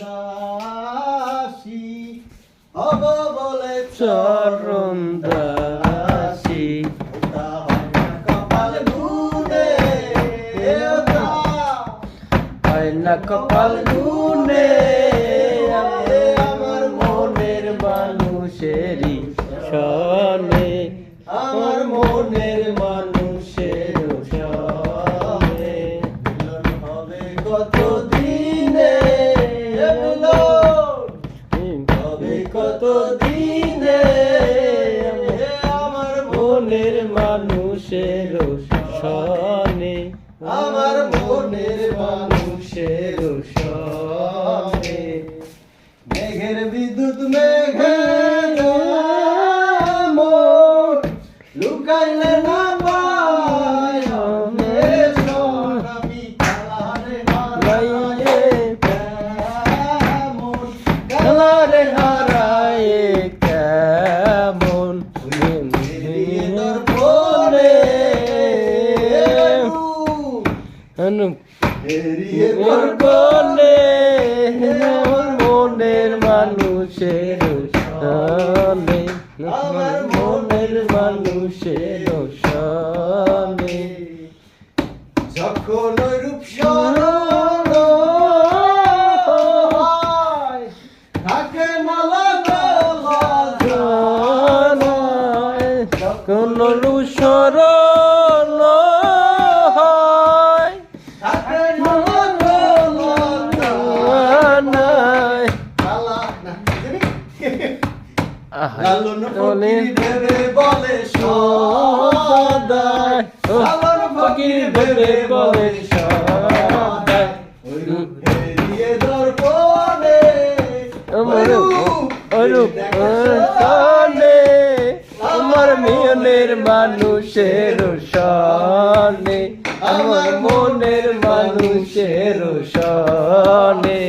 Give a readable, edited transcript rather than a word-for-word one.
দাসী হব বলে চরণ দাসী ওটা হয় না কপাল গুনে ওটা হয় না কপাল গুনে আমার মনের মানুষেরই সনে আমার মনের মানুষের সনে মিলন হবে কত দিনে মিলন হবে কত দিনে আমার মনের মানুষের সনে আমার মনের মানুষের সনে মেঘের বিদ্যুৎ মেঘে লুকাইলে না পায় আমি কালারে হারাইলে কেমন কালারে হারায় কেমন দর্পণে হেরিয়ে বলে আমার মনের মানুষের সনে আমার মনের মানুষের সনে যখন ওই রূপ স্মরণ হয়, থাকে না কোন সরল হয় থাকে না নাই লালন ফকির ভেবে বলে সদাই লালন ফকির ভেবে বলে সদাই ওই রূপ হেরিয়ে দর্পণে আমার সনে আমার মনের মানুষের সনে আমার মনের মানুষের সনে